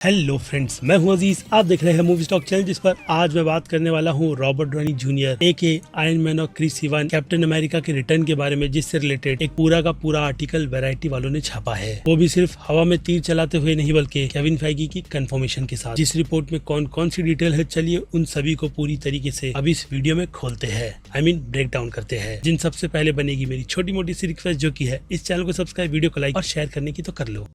Hello friends, मैं हूं अजीज। आप देख रहे हैं मूवी स्टॉक चैनल, जिस पर आज मैं बात करने वाला हूं रॉबर्ट डॉनी जूनियर एके आयरन मैन और क्रिस इवांस कैप्टन अमेरिका के रिटर्न के बारे में, जिससे रिलेटेड एक पूरा का पूरा आर्टिकल वैरायटी वालों ने छापा है। वो भी सिर्फ हवा में तीर चलाते हुए नहीं, बल्कि केविन फेगी की कंफर्मेशन के साथ। जिस रिपोर्ट में कौन कौन सी डिटेल है, चलिए उन सभी को पूरी तरीके से अब इस वीडियो में खोलते हैं, ब्रेक डाउन करते हैं। जिन सबसे पहले बनेगी मेरी छोटी मोटी सी रिक्वेस्ट, जो की है इस चैनल को सब्सक्राइब, वीडियो को लाइक और शेयर करने की तो कर लो।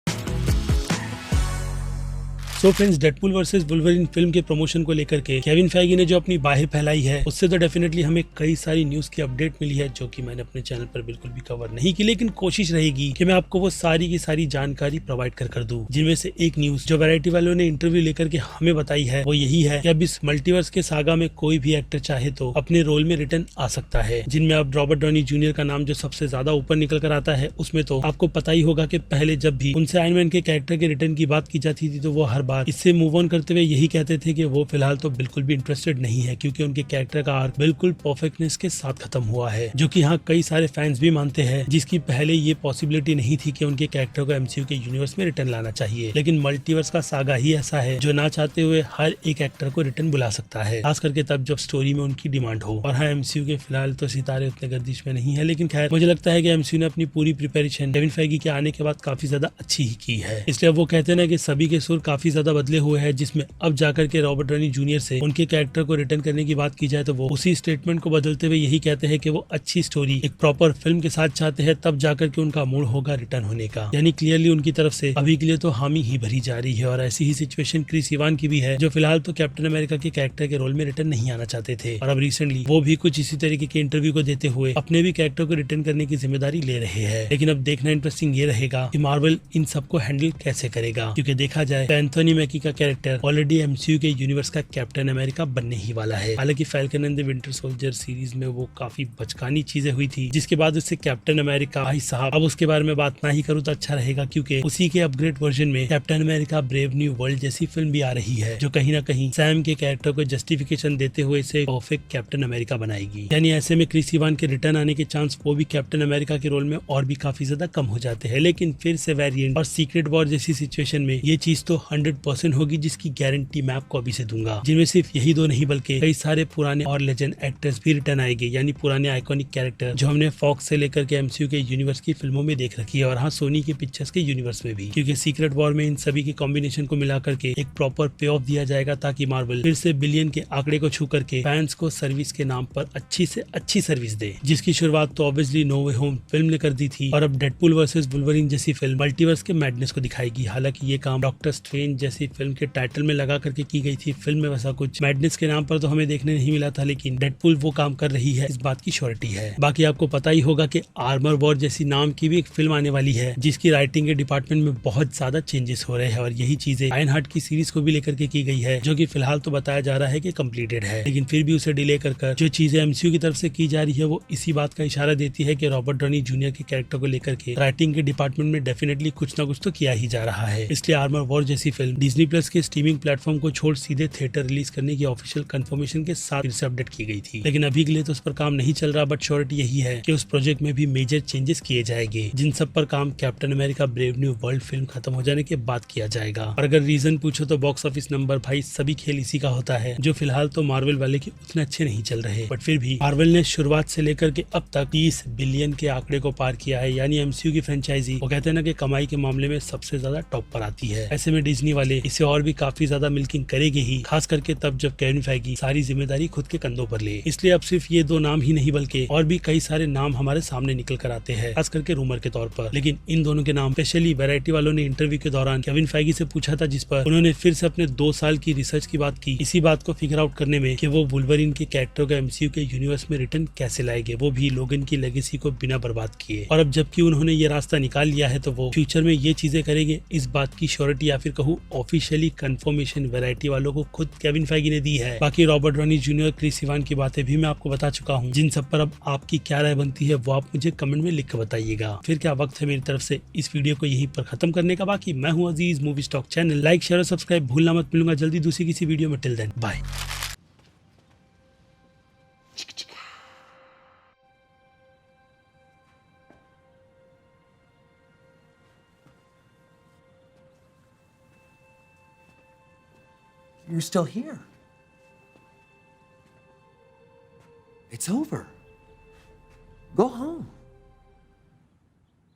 So friends, Deadpool versus Wolverine film के प्रमोशन को लेकर के केविन फेगी ने जो अपनी बाहें फैलाई है, उससे तो डेफिनेटली हमें कई सारी न्यूज की अपडेट मिली है, जो कि मैंने अपने चैनल पर बिल्कुल भी कवर नहीं की। लेकिन कोशिश रहेगी कि मैं आपको वो सारी की सारी जानकारी प्रोवाइड कर दूं। जिनमें से एक न्यूज जो वैरायटी वालों ने इंटरव्यू लेकर के हमें बताई है, वो यही है कि अब इस मल्टीवर्स के सागा में कोई भी एक्टर चाहे तो अपने रोल में रिटर्न आ सकता है। जिनमें अब रॉबर्ट डॉनी जूनियर का नाम जो सबसे ज्यादा ऊपर निकल कर आता है, उसमें तो आपको पता ही होगा कि पहले जब भी उनसे आयरन मैन के कैरेक्टर के रिटर्न की बात की जाती थी, तो वो हर बार इससे मूव ऑन करते हुए यही कहते थे कि वो फिलहाल तो बिल्कुल भी इंटरेस्टेड नहीं है, क्योंकि उनके कैरेक्टर का आर्क बिल्कुल परफेक्टनेस के साथ खत्म हुआ है। जो कि यहाँ कई सारे फैंस भी मानते हैं, जिसकी पहले ये पॉसिबिलिटी नहीं थी कि उनके कैरेक्टर को एमसीयू के यूनिवर्स में रिटर्न लाना चाहिए। लेकिन मल्टीवर्स का सागा ही ऐसा है जो ना चाहते हुए हर एक एक्टर को रिटर्न बुला सकता है, खास करके तब जब स्टोरी में उनकी डिमांड हो। और हाँ, एमसीयू के फिलहाल तो सितारे उतने गर्दिश में नहीं है, लेकिन खैर मुझे लगता है कि एमसीयू ने अपनी पूरी प्रिपरेशन केविन फेगी के आने के बाद काफी ज्यादा अच्छी ही की है। इसलिए वो कहते हैं ना कि सभी के सुर काफी ज्यादा बदले हुए हैं, जिसमें अब जाकर के रॉबर्ट डॉनी जूनियर से उनके कैरेक्टर को रिटर्न करने की बात की जाए, तो वो उसी स्टेटमेंट को बदलते हुए यही कहते हैं कि वो अच्छी स्टोरी एक प्रॉपर फिल्म के साथ चाहते हैं, तब जाकर के उनका मूड होगा रिटर्न होने का। यानी क्लियरली उनकी तरफ से अभी के लिए तो हामी ही भरी जा रही है। और ऐसी ही सिचुएशन क्रिस इवांस की भी है, जो फिलहाल तो कैप्टन अमेरिका के कैरेक्टर के रोल में रिटर्न नहीं आना चाहते थे, और अब रिसेंटली वो भी कुछ इसी तरीके के इंटरव्यू को देते हुए अपने भी कैरेक्टर को रिटर्न करने की जिम्मेदारी ले रहे हैं। लेकिन अब देखना इंटरेस्टिंग ये रहेगा कि मार्वल इन सबको हैंडल कैसे करेगा, क्योंकि देखा जाए तो एंथोनी मैकी का कैरेक्टर ऑलरेडी एमसीयू के यूनिवर्स का कैप्टन अमेरिका बनने ही वाला है। हालांकि falcon and the winter soldier series में वो काफी बचकानी चीजें हुई थी, जिसके बाद उससे कैप्टन अमेरिका भाई साहब, अब उसके बारे में बात ना ही करूँ तो अच्छा रहेगा, क्योंकि उसी के अपग्रेड वर्जन में captain America brave new world जैसी फिल्म भी आ रही है, जो कहीं ना कहीं सैम के कैरेक्टर को जस्टिफिकेशन देते हुए इसे परफेक्ट कैप्टन अमेरिका बनाएगी। यानी ऐसे में क्रिस इवांस के रिटर्न आने के चांस वो भी कैप्टन अमेरिका के रोल में और भी काफी ज्यादा कम हो जाते हैं। लेकिन फिर से वेरिएंट और सीक्रेट वॉर जैसी सिचुएशन में ये चीज तो 100% होगी, जिसकी गारंटी मैं आपको अभी से दूंगा। जिनमें सिर्फ यही दो नहीं, बल्कि कई सारे पुराने और लेजेंड एक्टर्स भी रिटर्न आएंगे, यानी पुराने आइकॉनिक कैरेक्टर जो हमने फॉक्स से लेकर के एमसीयू के यूनिवर्स की फिल्मों में देख रखी है, और हाँ, सोनी की पिक्चर्स के यूनिवर्स में भी, क्योंकि सीक्रेट वॉर में इन सभी के कॉम्बिनेशन को मिलाकर के एक प्रॉपर पे ऑफ दिया जाएगा, ताकि मार्वल फिर से बिलियन के आंकड़े को छू करके फैंस को सर्विस के नाम पर अच्छी से अच्छी सर्विस दे, जिसकी शुरुआत तो ऑब्वियसली नो वे होम फिल्म ने कर दी थी, और अब डेडपूल वर्सेस वुल्वरीन जैसी फिल्म मल्टीवर्स के मैडनेस को दिखाएगी। हालांकि ये काम डॉक्टर स्ट्रेंज जैसी फिल्म के टाइटल में लगा करके की गई थी, फिल्म में वैसा कुछ मैडनेस के नाम पर तो हमें देखने नहीं मिला था, लेकिन डेडपूल वो काम कर रही है, इस बात की श्योरिटी है। बाकी आपको पता ही होगा कि आर्मर वॉर जैसी नाम की भी एक फिल्म आने वाली है, जिसकी राइटिंग के डिपार्टमेंट में बहुत ज्यादा चेंजेस हो रहे हैं, और यही चीजें आयरन हार्ट की सीरीज को भी लेकर के की गई है, जो कि फिलहाल तो बताया जा रहा है कि कंप्लीटेड है, लेकिन फिर भी उसे डिले कर जो चीजें एमसीयू की तरफ से की जा रही है, वो इसी बात का इशारा देती है कि रॉबर्ट डॉनी जूनियर के कैरेक्टर को लेकर के राइटिंग के डिपार्टमेंट में डेफिनेटली कुछ ना कुछ तो किया ही जा रहा है। इसलिए आर्मर वॉर जैसी फिल्म डिज्नी प्लस के स्ट्रीमिंग प्लेटफॉर्म को छोड़ सीधे थिएटर रिलीज करने की ऑफिशियल कंफर्मेशन के साथ फिर से अपडेट की गई थी। लेकिन अभी के लिए तो उस पर काम नहीं चल रहा, बट श्योरिटी यही है कि उस प्रोजेक्ट में भी मेजर चेंजेस किए जाएंगे, जिन सब पर काम captain America brave new world film खत्म हो जाने के बाद किया जाएगा। और अगर रीजन पूछो तो बॉक्स ऑफिस नंबर, भाई सभी खेल इसी का होता है, जो फिलहाल तो मार्वल वाले के उतने अच्छे नहीं चल रहे, बट फिर भी मार्वल ने शुरुआत से लेकर के अब तक 30 बिलियन के आंकड़े को पार किया है। यानी एमसीयू की फ्रेंचाइजी, वो कहते हैं ना कि कमाई के मामले में सबसे ज्यादा टॉप पर आती है। ऐसे में डिज्नी वाले इसे और भी काफी ज्यादा मिल्किंग करेंगे ही, खास करके तब जब केविन फेगी सारी जिम्मेदारी खुद के कंधों पर ले। इसलिए अब सिर्फ ये दो नाम ही नहीं, बल्कि और भी कई सारे नाम हमारे सामने निकल कर आते हैं, खास करके रूमर के तौर पर। लेकिन इन दोनों के नाम स्पेशली वैरायटी वालों ने इंटरव्यू के दौरान केविन फेगी से पूछा था, जिस पर उन्होंने फिर से अपने 2 साल की रिसर्च की बात की, इसी बात को फिगर आउट करने में कि वो वुल्वरीन के कैरेक्टर को एमसीयू के यूनिवर्स में रिटर्न कैसे लाएंगे, वो भी लोगन की लेगेसी को बिना बर्बाद किए। और अब जबकि उन्होंने ये रास्ता निकाल लिया है, तो वो फ्यूचर में ये चीजें करेंगे, इस बात की श्योरिटी या फिर कहूँ ऑफिशियली कंफर्मेशन वैरायटी वालों को खुद केविन फेगी ने दी है। बाकी Robert Downey junior, Chris Evans की बातें भी मैं आपको बता चुका हूँ, जिन सब पर अब आपकी क्या राय बनती है वो आप मुझे कमेंट में लिख कर बताइएगा। फिर क्या वक्त है मेरी तरफ से इस वीडियो को यहीं पर खत्म करने का। बाकी मैं हूँ Aziz, movie stock channel like share और सब्सक्राइब भूलना मत। मिलूंगा जल्दी दूसरी किसी वीडियो में। Till then bye. You're still here. It's over. Go home.